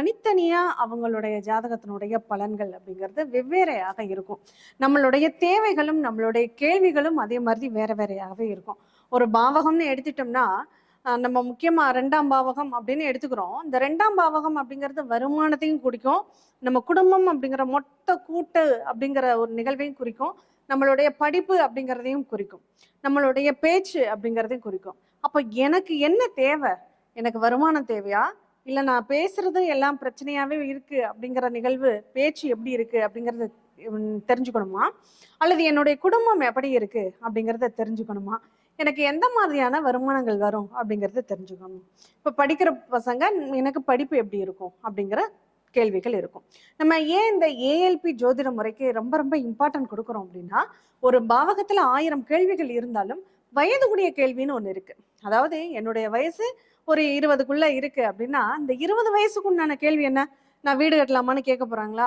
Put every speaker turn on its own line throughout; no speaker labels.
தனித்தனியா அவங்களுடைய ஜாதகத்தினுடைய பலன்கள் அப்படிங்கிறது வெவ்வேறையாக இருக்கும். நம்மளுடைய தேவைகளும் நம்மளுடைய கேள்விகளும் அதே மாதிரி வேற வேறையாகவே இருக்கும். ஒரு பாவகம்னு எடுத்துட்டோம்னா நம்ம முக்கியமா 2ஆம் பாவகம் அப்படின்னு எடுத்துக்கிறோம். இந்த 2ஆம் பாவகம் அப்படிங்கிறது வருமானத்தையும் குறிக்கும், நம்ம குடும்பம் அப்படிங்கிற மொத்த கூட்டு அப்படிங்கிற ஒரு நிகழ்வையும் குறிக்கும், நம்மளுடைய படிப்பு அப்படிங்கிறதையும் குறிக்கும், நம்மளுடைய பேச்சு அப்படிங்கிறதையும் குறிக்கும். அப்போ எனக்கு என்ன தேவை? எனக்கு வருமானம் தேவையா, இல்லை நான் பேசுறது எல்லாம் பிரச்சனையாவே இருக்கு அப்படிங்கிற நிகழ்வு பேச்சு எப்படி இருக்கு அப்படிங்கிறத தெரிஞ்சுக்கணுமா, அல்லது என்னுடைய குடும்பம் எப்படி இருக்கு அப்படிங்கிறத தெரிஞ்சுக்கணுமா, எனக்கு எந்த மாதிரியான வருமானங்கள் வரும் அப்படிங்கிறத தெரிஞ்சுக்கணும். இப்போ படிக்கிற பசங்க எனக்கு படிப்பு எப்படி இருக்கும் அப்படிங்கிற கேள்விகள் இருக்கும். நம்ம ஏன் இந்த ஏஎல்பி ஜோதிட முறைக்கு ரொம்ப ரொம்ப இம்பார்ட்டன்ட் கொடுக்குறோம் அப்படின்னா, ஒரு பாவகத்துல 1000 கேள்விகள் இருந்தாலும் வயது கூடிய கேள்வின்னு ஒண்ணு இருக்கு. அதாவது என்னுடைய வயசு ஒரு 20க்குள்ள இருக்கு அப்படின்னா, இந்த 20 வயசுக்கு உண்டான கேள்வி என்ன? நான் வீடு கட்டலாமான்னு கேட்க போறாங்களா,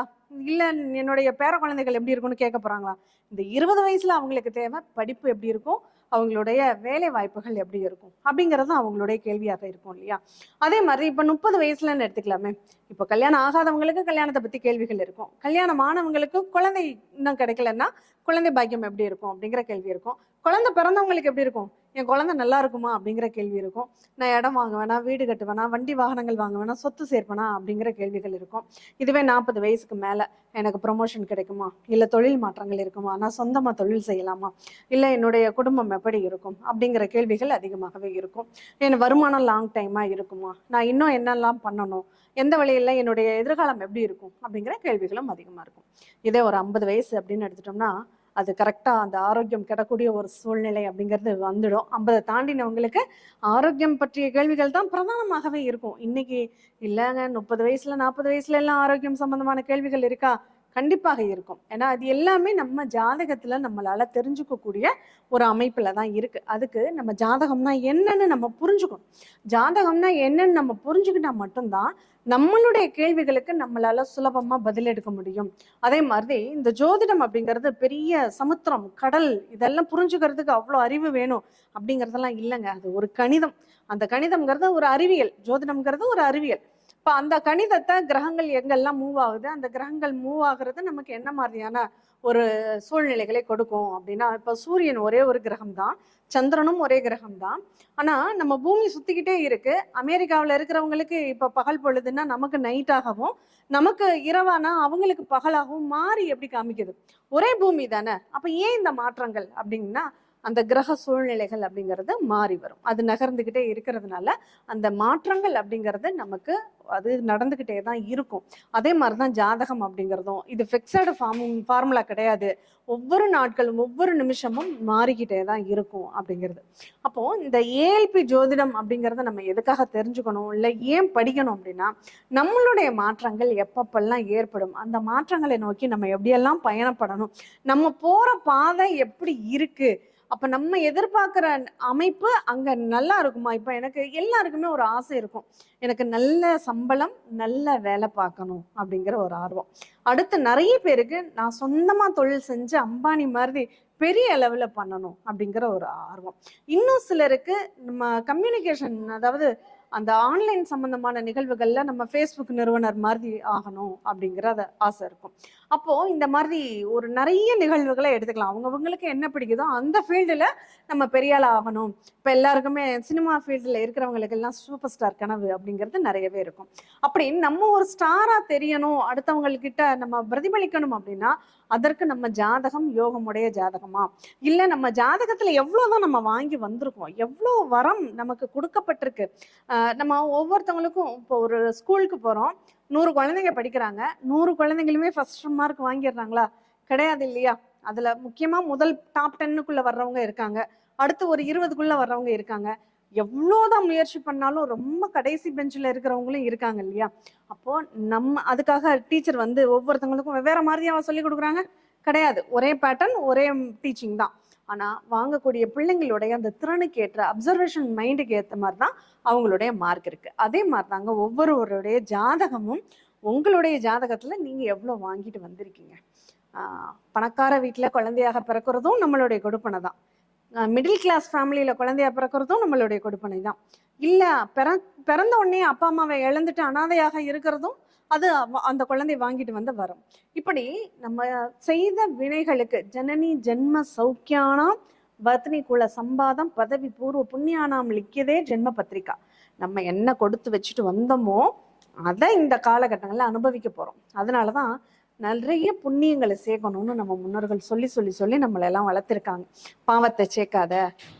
இல்ல என்னுடைய பேர குழந்தைகள் எப்படி இருக்கும்னு கேட்க போறாங்களா? இந்த 20 வயசுல அவங்களுக்கு தேவை படிப்பு எப்படி இருக்கும், அவங்களுடைய வேலை வாய்ப்புகள் எப்படி இருக்கும் அப்படிங்கிறது அவங்களுடைய கேள்வியாக இருக்கும் இல்லையா? அதே மாதிரி இப்ப 30 வயசுலன்னு எடுத்துக்கலாமே. இப்ப கல்யாணம் ஆகாதவங்களுக்கு கல்யாணத்தை பத்தி கேள்விகள் இருக்கும், கல்யாணம் ஆனவங்களுக்கு குழந்தை இன்னும் கிடைக்கலன்னா குழந்தை பாக்கியம் எப்படி இருக்கும் அப்படிங்கிற கேள்வி இருக்கும், குழந்தை பிறந்தவங்களுக்கு எப்படி இருக்கும், என் குழந்தை நல்லா இருக்குமா அப்படிங்கிற கேள்வி இருக்கும், நான் இடம் வாங்குவேனா, வீடு கட்டுவேனா, வண்டி வாகனங்கள் வாங்குவேனா, சொத்து சேர்ப்பனா அப்படிங்கிற கேள்விகள் இருக்கும். இதுவே 40 வயசுக்கு மேல எனக்கு ப்ரொமோஷன் கிடைக்குமா, இல்ல தொழில் மாற்றங்கள் இருக்குமா, நான் சொந்தமா தொழில் செய்யலாமா, இல்ல என்னுடைய குடும்பம் எப்படி இருக்கும் அப்படிங்கிற கேள்விகள் அதிகமாகவே இருக்கும். என் வருமானம் லாங் டைமா இருக்குமா, நான் இன்னும் என்னெல்லாம் பண்ணணும், எந்த வழியில என்னுடைய எதிர்காலம் எப்படி இருக்கும் அப்படிங்கிற கேள்விகளும் அதிகமா இருக்கும். இதே ஒரு 50 வயசு அப்படின்னு எடுத்துட்டோம்னா அது கரெக்டா அந்த ஆரோக்கியம் கிடக்கூடிய ஒரு சூழ்நிலை அப்படிங்கிறது வந்துடும். 50 தாண்டினவங்களுக்கு ஆரோக்கியம் பற்றிய கேள்விகள் தான் பிரதானமாகவே இருக்கும். இன்னைக்கு இல்லைங்க 30 வயசுல 40 வயசுல எல்லாம் ஆரோக்கியம் சம்பந்தமான கேள்விகள் இருக்கா? கண்டிப்பாக இருக்கும். ஏன்னா அது எல்லாமே நம்ம ஜாதகத்துல நம்மளால தெரிஞ்சுக்கக்கூடிய ஒரு அமைப்புல தான் இருக்கு. அதுக்கு நம்ம ஜாதகம்னா என்னன்னு நம்ம புரிஞ்சுக்கணும். ஜாதகம்னா என்னன்னு நம்ம புரிஞ்சுக்கிட்டா மட்டும்தான் நம்மளுடைய கேள்விகளுக்கு நம்மளால சுலபமா பதில் எடுக்க முடியும். அதே மாதிரி இந்த ஜோதிடம் அப்படிங்கிறது பெரிய சமுத்திரம், கடல், இதெல்லாம் புரிஞ்சுக்கிறதுக்கு அவ்வளோ அறிவு வேணும் அப்படிங்கிறதெல்லாம் இல்லைங்க. அது ஒரு கணிதம். அந்த கணிதம்ங்கிறது ஒரு அறிவியல், ஜோதிடம்ங்கிறது ஒரு அறிவியல். இப்ப அந்த கணிதத்தை கிரகங்கள் எங்கெல்லாம் மூவ் ஆகுது, அந்த கிரகங்கள் மூவ் ஆகுறது நமக்கு என்ன மாதிரியான ஒரு சூழ்நிலைகளை கொடுக்கும் அப்படின்னா, இப்ப சூரியன் ஒரே ஒரு கிரகம் தான், சந்திரனும் ஒரே கிரகம் தான். ஆனா நம்ம பூமி சுத்திக்கிட்டே இருக்கு. அமெரிக்காவில் இருக்கிறவங்களுக்கு இப்ப பகல் பொழுதுன்னா நமக்கு நைட்டாகவும், நமக்கு இரவானா அவங்களுக்கு பகலாகவும் மாறி எப்படி காமிக்குது? ஒரே பூமி தானே. அப்ப ஏன் இந்த மாற்றங்கள் அப்படின்னா, அந்த கிரக சூழ்நிலைகள் அப்படிங்கிறது மாறி வரும். அது நகர்ந்துகிட்டே இருக்கிறதுனால அந்த மாற்றங்கள் அப்படிங்கிறது நமக்கு அது நடந்துகிட்டே தான் இருக்கும். அதே மாதிரிதான் ஜாதகம் அப்படிங்கிறதும் இது ஃபிக்ஸடு ஃபார்முலா கிடையாது. ஒவ்வொரு நாட்களும் ஒவ்வொரு நிமிஷமும் மாறிக்கிட்டே தான் இருக்கும் அப்படிங்கிறது. அப்போ இந்த ஏஎல்பி ஜோதிடம் அப்படிங்கிறத நம்ம எதுக்காக தெரிஞ்சுக்கணும், இல்லை ஏன் படிக்கணும் அப்படின்னா, நம்மளுடைய மாற்றங்கள் எப்பப்பெல்லாம் ஏற்படும், அந்த மாற்றங்களை நோக்கி நம்ம எப்படியெல்லாம் பயணப்படணும், நம்ம போற பாதை எப்படி இருக்கு, அப்ப நம்ம எதிர்பார்க்கிற அமைப்பு அங்க நல்லா இருக்குமா? இப்ப எனக்கு எல்லாருக்குமே ஒரு ஆசை இருக்கும், எனக்கு நல்ல சம்பளம், நல்ல வேலை பார்க்கணும் அப்படிங்கிற ஒரு ஆர்வம். அடுத்து நிறைய பேருக்கு நான் சொந்தமா தொழில் செஞ்சு அம்பானி மாதிரி பெரிய அளவுல பண்ணணும் அப்படிங்கிற ஒரு ஆர்வம். இன்னும் சிலருக்கு நம்ம கம்யூனிகேஷன், அதாவது அந்த ஆன்லைன் சம்பந்தமான நிகழ்வுகள்ல நம்ம ஃபேஸ்புக் நிறுவனர் மாதிரி ஆகணும் அப்படிங்கிற ஆசை இருக்கும். அப்போ இந்த மாதிரி ஒரு நிறைய நிகழ்வுகளை எடுத்துக்கலாம். அவங்கவுங்களுக்கு என்ன பிடிக்குதோ அந்த ஃபீல்டுல நம்ம பெரிய ஆள் ஆகணும். இப்ப எல்லாருக்குமே சினிமா ஃபீல்டுல இருக்கிறவங்களுக்கு எல்லாம் சூப்பர் ஸ்டார் கனவு அப்படிங்கிறது நிறையவே இருக்கும். அப்படி நம்ம ஒரு ஸ்டாரா தெரியணும், அடுத்தவங்கக்கிட்ட நம்ம பிரதிபலிக்கணும் அப்படின்னா அதற்கு நம்ம ஜாதகம் யோகமுடைய ஜாதகமா, இல்ல நம்ம ஜாதகத்துல எவ்வளவுதான் நம்ம வாங்கி வந்திருக்கோம், எவ்வளவு வரம் நமக்கு கொடுக்கப்பட்டிருக்கு. நம்ம ஒவ்வொருத்தவங்களுக்கும் இப்போ ஒரு ஸ்கூலுக்கு போறோம், 100 குழந்தைங்க படிக்கிறாங்க, 100 குழந்தைங்களுமே ஃபர்ஸ்ட் மார்க் வாங்கிடுறாங்களா? கிடையாது இல்லையா? அதுல முக்கியமா முதல் டாப் 10க்குள்ள வர்றவங்க இருக்காங்க, அடுத்து ஒரு 20க்குள்ள வர்றவங்க இருக்காங்க, எவ்வளவுதான் முயற்சி பண்ணாலும் ரொம்ப கடைசி பெஞ்சில் இருக்கிறவங்களும் இருக்காங்க இல்லையா? அப்போ நம்ம அதுக்காக டீச்சர் வந்து ஒவ்வொருத்தவங்களுக்கும் வெவ்வேறு மாதிரியா சொல்லி கொடுக்குறாங்க? கிடையாது. ஒரே பேட்டர்ன், ஒரே டீச்சிங் தான். ஆனா வாங்கக்கூடிய பிள்ளைங்களுடைய அந்த திறனுக்கு ஏற்ற அப்சர்வேஷன் மைண்டுக்கு ஏற்ற மாதிரி தான் அவங்களுடைய மார்க் இருக்கு. அதே மாதிரி தாங்க ஒவ்வொருவருடைய ஜாதகமும். உங்களுடைய ஜாதகத்துல நீங்க எவ்வளவு வாங்கிட்டு வந்திருக்கீங்க? பணக்கார வீட்டுல குழந்தையாக பிறக்கிறதும் நம்மளுடைய கொடுப்பனை தான். மிடில் கிளாஸ் ஃபேமிலியில குழந்தையா பிறக்கிறதும் நம்மளுடைய கொடுப்பனை தான். இல்ல பிறந்த உடனே அப்பா அம்மாவை இழந்துட்டு அனாதையாக இருக்கிறதும் அது அந்த குழந்தை வாங்கிட்டு வந்து வரும். இப்படி நம்ம செய்த வினைகளுக்கு ஜனனி ஜென்ம சௌக்கியானாம் வத்னி குல சம்பாதம் பதவி பூர்வ புண்ணியானாம் லிக்கியதே ஜென்ம பத்திரிகா. நம்ம என்ன கொடுத்து வச்சுட்டு வந்தோமோ அதை இந்த காலகட்டங்களில் அனுபவிக்க போறோம். அதனாலதான் நிறைய புண்ணியங்களை சேர்க்கணும்னு நம்ம முன்னோர்கள் சொல்லி சொல்லி சொல்லி நம்மளை எல்லாம் வளர்த்திருக்காங்க. பாவத்தை சேர்க்காத,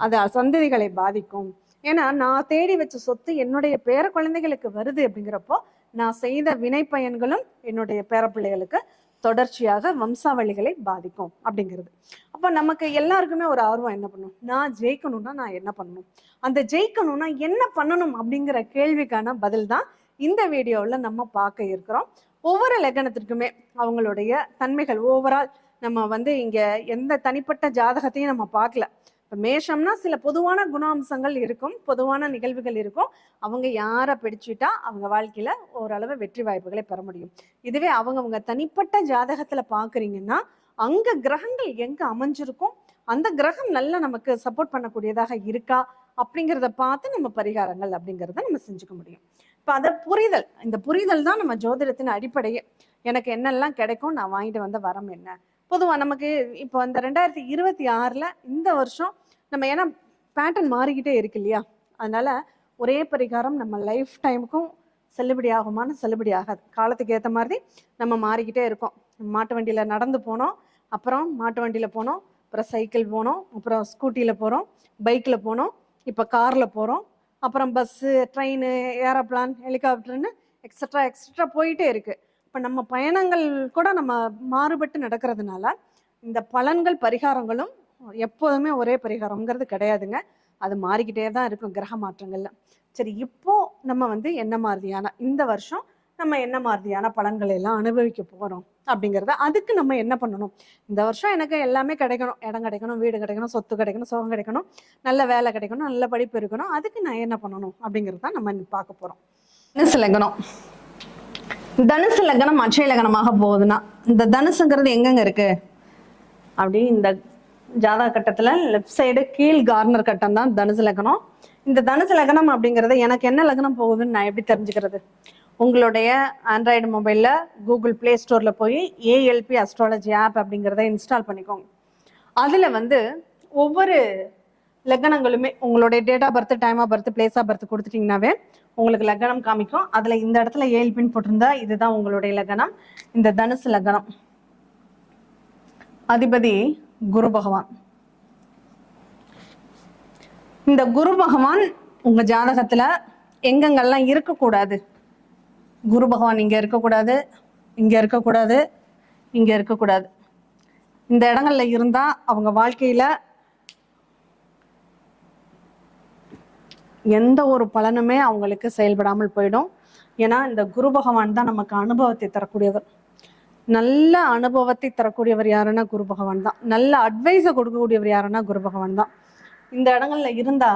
அது சந்ததிகளை பாதிக்கும். ஏன்னா நான் தேடி வச்ச சொத்து என்னுடைய பேர குழந்தைகளுக்கு வருது அப்படிங்கிறப்போ நான் செய்த வினை பயன்களும் என்னுடைய பேர பிள்ளைகளுக்கு தொடர்ச்சியாக வம்சாவளிகளை பாதிக்கும் அப்படிங்கிறது. அப்ப நமக்கு எல்லாருக்குமே ஒரு ஆர்வம் என்ன பண்ணணும், நான் ஜெயிக்கணும்னா நான் என்ன பண்ணணும், அந்த ஜெயிக்கணும்னா என்ன பண்ணணும் அப்படிங்கிற கேள்விக்கான பதில் தான் இந்த வீடியோவில் நம்ம பார்க்க இருக்கிறோம். ஒவ்வொரு லக்னத்திற்குமே அவங்களுடைய தன்மைகள் ஓவரால் நம்ம இங்க எந்த தனிப்பட்ட ஜாதகத்தையும் நம்ம பார்க்கல. இப்போ மேஷம்னா சில பொதுவான குணாம்சங்கள் இருக்கும், பொதுவான நிகழ்வுகள் இருக்கும். அவங்க யாரை பிடிச்சிட்டா அவங்க வாழ்க்கையில ஓரளவு வெற்றி வாய்ப்புகளை பெற முடியும். இதுவே அவங்க தனிப்பட்ட ஜாதகத்துல பாக்குறீங்கன்னா அங்க கிரகங்கள் எங்க அமைஞ்சிருக்கும், அந்த கிரகம் நல்லா நமக்கு சப்போர்ட் பண்ணக்கூடியதாக இருக்கா அப்படிங்கிறத பார்த்து நம்ம பரிகாரங்கள் அப்படிங்கிறத நம்ம செஞ்சுக்க முடியும். இப்போ அதை புரிதல், இந்த புரிதல் தான் நம்ம ஜோதிடத்தின் அடிப்படையே. எனக்கு என்னெல்லாம் கிடைக்கும், நான் வாங்கிட்டு வந்த வரம் என்ன. பொதுவாக நமக்கு இப்போ இந்த 2026 இந்த வருஷம் நம்ம ஏன்னா பேட்டர்ன் மாறிக்கிட்டே இருக்கு இல்லையா, அதனால ஒரே பரிகாரம் நம்ம லைஃப் டைமுக்கும் செல்லுபடி ஆகுமான்னு செல்லுபடி ஆகாது. காலத்துக்கு ஏற்ற மாதிரி நம்ம மாறிக்கிட்டே இருக்கோம். மாட்டு வண்டியில் நடந்து போனோம், அப்புறம் மாட்டு வண்டியில் போனோம், அப்புறம் சைக்கிள் போனோம், அப்புறம் ஸ்கூட்டியில் போகிறோம், பைக்கில் போனோம், இப்போ காரில் போகிறோம், அப்புறம் பஸ்ஸு, ட்ரெயின், ஏரோப்ளான், ஹெலிகாப்டர்னு எக்ஸட்ரா எக்ஸட்ரா போயிட்டே இருக்கு. இப்போ நம்ம பயணங்கள் கூட நம்ம மாறுபட்டு நடக்கிறதுனால இந்த பலன்கள் பரிகாரங்களும் எப்போதுமே ஒரே பரிகாரம்ங்கிறது கிடையாதுங்க. அது மாறிக்கிட்டே தான் இருக்கும் கிரக மாற்றங்கள்ல. சரி, இப்போ நம்ம என்ன மாதிரியான இந்த வருஷம் நம்ம என்ன மாதிரியான பலன்களை எல்லாம் அனுபவிக்க போறோம் அப்படிங்கிறத, அதுக்கு நம்ம என்ன பண்ணணும். இந்த வருஷம் எனக்கு எல்லாமே கிடைக்கணும், இடம் கிடைக்கணும், வீடு கிடைக்கணும், சொத்து கிடைக்கணும், சுகம் கிடைக்கணும், நல்ல வேலை கிடைக்கணும், நல்ல படிப்பு இருக்கணும், அதுக்கு நான் என்ன பண்ணணும் அப்படிங்கிறத நம்ம பார்க்க போறோம். தனுசு லக்னம். தனுசு லக்னம் அட்சய லக்னமாக போகுதுன்னா இந்த தனுசுங்கிறது எங்கெங்க இருக்கு அப்படி இந்த ஜாதக கட்டத்துல லெஃப்ட் சைடு கீழ் கார்னர் கட்டம் தான் தனுசு லக்னம். இந்த தனுசு லக்னம் அப்படிங்கிறது எனக்கு என்ன லக்னம் போகுதுன்னு நான் எப்படி தெரிஞ்சுக்கிறது? உங்களுடைய ஆண்ட்ராய்டு மொபைலில் கூகுள் ப்ளே ஸ்டோரில் போய் ஏஎல்பி அஸ்ட்ராலஜி ஆப் அப்படிங்கிறத இன்ஸ்டால் பண்ணிக்கோங்க. அதில் ஒவ்வொரு லக்னங்களுமே உங்களுடைய date of birth, time of birth, place of birth கொடுத்துட்டிங்கனாவே உங்களுக்கு லக்னம் காமிக்கும். அதில் இந்த இடத்துல ஏஎல்பின்னு போட்டிருந்தா இதுதான் உங்களுடைய லக்னம். இந்த தனுசு லக்னம் அதிபதி குரு பகவான். இந்த குரு பகவான் உங்க ஜாதகத்துல எங்கெங்கெல்லாம் இருக்கக்கூடாது, குரு பகவான் இங்க இருக்கக்கூடாது, இங்க இருக்கக்கூடாது, இங்க இருக்கக்கூடாது, இந்த இடங்கள்ல இருந்தா அவங்க வாழ்க்கையில எந்த ஒரு பலனுமே அவங்களுக்கு செயல்படாமல் போயிடும். ஏன்னா இந்த குரு பகவான் தான் நமக்கு அனுபவத்தை தரக்கூடியவர். நல்ல அனுபவத்தை தரக்கூடியவர் யாருன்னா குரு பகவான் தான். நல்ல அட்வைஸை கொடுக்கக்கூடியவர் யாருன்னா குரு பகவான் தான். இந்த இடங்கள்ல இருந்தா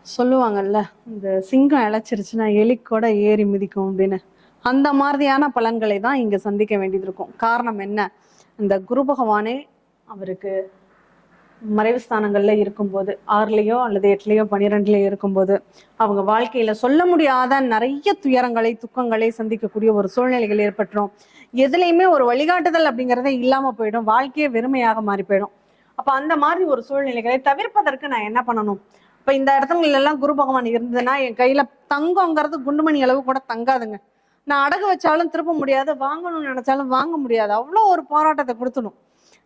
சொல்லுவாங்கல்ல, இந்த சிங்கம் இழைச்சிருச்சுன்னா எலி கூட ஏறி மிதிக்கும் அப்படின்னு, அந்த மாதிரியான பலன்களை தான் இங்க சந்திக்க வேண்டியது இருக்கும். காரணம் என்ன? இந்த குரு பகவானே அவருக்கு மறைவு ஸ்தானங்கள்ல இருக்கும்போது 6லயோ அல்லது 8லயோ 12லயோ இருக்கும்போது அவங்க வாழ்க்கையில சொல்ல முடியாத நிறைய துயரங்களை, துக்கங்களை சந்திக்கக்கூடிய ஒரு சூழ்நிலைகள் ஏற்பட்டுரும். எதுலையுமே ஒரு வழிகாட்டுதல் அப்படிங்கிறதே இல்லாம போயிடும். வாழ்க்கையே வெறுமையாக மாறி போயிடும். அப்ப அந்த மாதிரி ஒரு சூழ்நிலைகளை தவிர்ப்பதற்கு நான் என்ன பண்ணணும்? இப்ப இந்த இடத்துல எல்லாம் குரு பகவான் இருந்ததுன்னா என் கையில தங்கங்கிறது குண்டுமணி அளவு கூட தங்காதுங்க. நான் அடகு வச்சாலும் திருப்ப முடியாது, வாங்கணும்னு நினைச்சாலும் வாங்க முடியாது. அவ்வளோ ஒரு போராட்டத்தை கொடுத்துடும்.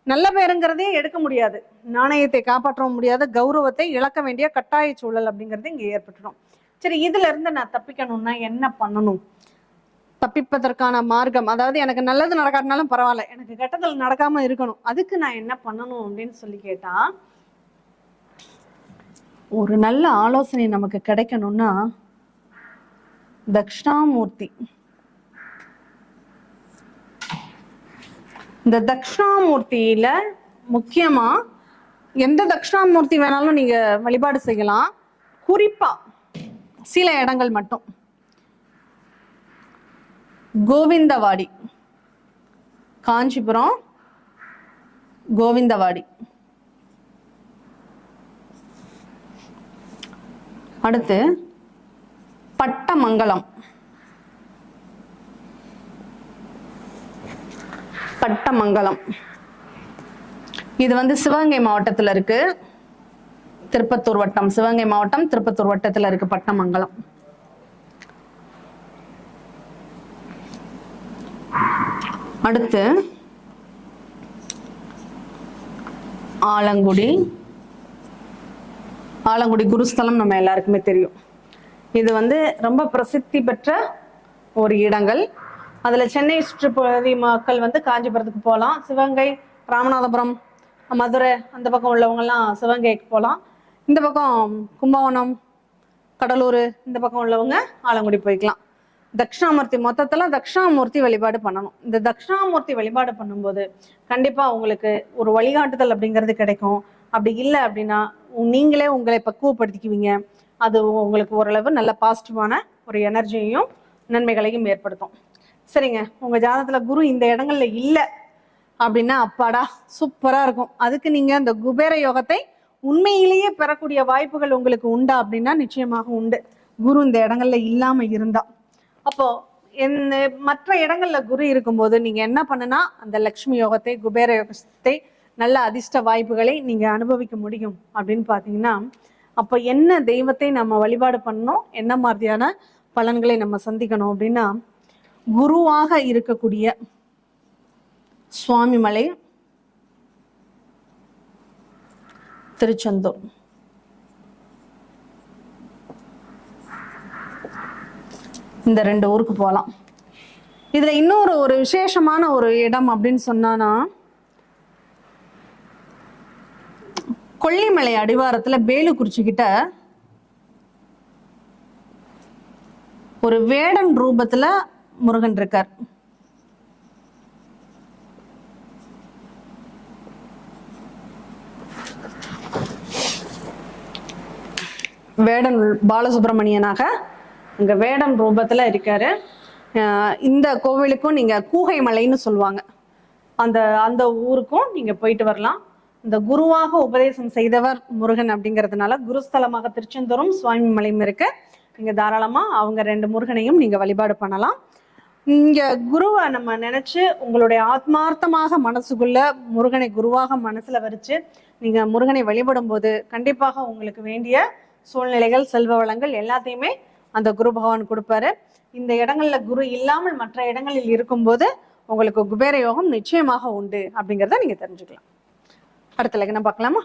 நல்ல பேருங்கிறதே எடுக்க முடியாது, நாணயத்தை காப்பாற்ற முடியாது, கௌரவத்தை இழக்க வேண்டிய கட்டாய சூழல் அப்படிங்கிறது இங்க ஏற்பட்டுடும். சரி, இதுல இருந்து நான் தப்பிக்கணும்னா என்ன பண்ணணும்? தப்பிப்பதற்கான மார்க்கம், அதாவது எனக்கு நல்லது நடக்காட்டினாலும் பரவாயில்ல, எனக்கு கெட்டதல் நடக்காம இருக்கணும், அதுக்கு நான் என்ன பண்ணணும் அப்படின்னு சொல்லி கேட்டா, ஒரு நல்ல ஆலோசனை நமக்கு கிடைக்கணும்னா தக்ஷணாமூர்த்தி, இந்த தக்ஷணாமூர்த்தியில முக்கியமா எந்த தக்ஷணாமூர்த்தி வேணாலும் நீங்க வழிபாடு செய்யலாம். குறிப்பா சில இடங்கள் மட்டும், கோவிந்தவாடி, காஞ்சிபுரம் கோவிந்தவாடி, அடுத்து பட்டமங்கலம். பட்டமங்கலம் இது வந்து சிவகங்கை மாவட்டத்தில் இருக்கு. திருப்பத்தூர் வட்டம், சிவகங்கை மாவட்டம் திருப்பத்தூர் வட்டத்தில் இருக்கு பட்டமங்கலம். அடுத்து ஆலங்குடி. ஆலங்குடி குருஸ்தலம் நம்ம எல்லாருக்குமே தெரியும். இது வந்து ரொம்ப பிரசித்தி பெற்ற ஒரு இடங்கள். அதுல சென்னை சுற்றுப்பகுதி மக்கள் வந்து காஞ்சிபுரத்துக்கு போகலாம். சிவகங்கை, ராமநாதபுரம், மதுரை அந்த பக்கம் உள்ளவங்கெல்லாம் சிவகங்கைக்கு போகலாம். இந்த பக்கம் கும்பகோணம், கடலூர் இந்த பக்கம் உள்ளவங்க ஆலங்குடி போய்க்கலாம். தட்சிணாமூர்த்தி, மொத்தத்துல தட்சிணாமூர்த்தி வழிபாடு பண்ணணும். இந்த தட்சிணாமூர்த்தி வழிபாடு பண்ணும்போது கண்டிப்பா உங்களுக்கு ஒரு வழிகாட்டுதல் அப்படிங்கிறது கிடைக்கும். அப்படி இல்லை அப்படின்னா நீங்களே உங்களை பக்குவப்படுத்திக்குவீங்க. அது உங்களுக்கு ஓரளவு நல்ல பாசிட்டிவான ஒரு எனர்ஜியையும் நன்மைகளையும் ஏற்படுத்தும். சரிங்க, உங்க ஜாதகத்துல குரு இந்த இடங்கள்ல இல்லை அப்படின்னா அப்பாடா சூப்பரா இருக்கும். அதுக்கு நீங்க இந்த குபேர யோகத்தை உண்மையிலேயே பெறக்கூடிய வாய்ப்புகள் உங்களுக்கு உண்டா அப்படின்னா நிச்சயமாக உண்டு, குரு இந்த இடங்கள்ல இல்லாம இருந்தா. அப்போ மற்ற இடங்கள்ல குரு இருக்கும்போது நீங்க என்ன பண்ணுனா அந்த லக்ஷ்மி யோகத்தை, குபேர யோகத்தை, நல்ல அதிர்ஷ்ட வாய்ப்புகளை நீங்க அனுபவிக்க முடியும் அப்படின்னு பாத்தீங்கன்னா, அப்ப என்ன தெய்வத்தை நம்ம வழிபாடு பண்ணணும், என்ன மாதிரியான பலன்களை நம்ம சந்திக்கணும் அப்படின்னா, குருவாக இருக்கக்கூடிய சுவாமிமலை, திருச்செந்தூர். இந்த 2 ஊருக்கு போகலாம். இதுல இன்னொரு ஒரு விசேஷமான ஒரு இடம் அப்படின்னு சொன்னானா, கொல்லிமலை அடிவாரத்துல பேலுக்குறிச்சி கிட்ட ஒரு வேடன் ரூபத்துல முருகன் இருக்கார். வேடன் பாலசுப்ரமணியனாக இங்க வேடன் ரூபத்துல இருக்காரு. இந்த கோவிலுக்கும் நீங்க கூகை மலைன்னு சொல்லுவாங்க, அந்த ஊருக்கும் நீங்க போயிட்டு வரலாம். இந்த குருவாக உபதேசம் செய்தவர் முருகன் அப்படிங்கிறதுனால குருஸ்தலமாக திருச்செந்தூரும் சுவாமி மலையும் இருக்கு. நீங்க தாராளமா அவங்க 2 முருகனையும் நீங்க வழிபாடு பண்ணலாம். இங்க குருவை நம்ம நினைச்சு உங்களுடைய ஆத்மார்த்தமாக மனசுக்குள்ள முருகனை குருவாக மனசுல வச்சு நீங்க முருகனை வழிபடும் போது கண்டிப்பாக உங்களுக்கு வேண்டிய சூழ்நிலைகள், செல்வ வளங்கள் எல்லாத்தையுமே அந்த குரு பகவான் கொடுப்பாரு. இந்த இடங்கள்ல குரு இல்லாமல் மற்ற இடங்களில் இருக்கும்போது உங்களுக்கு குபேர யோகம் நிச்சயமாக உண்டு அப்படிங்கிறத நீங்க தெரிஞ்சுக்கலாம். அடுத்த லக்னம் பார்க்கலாமா?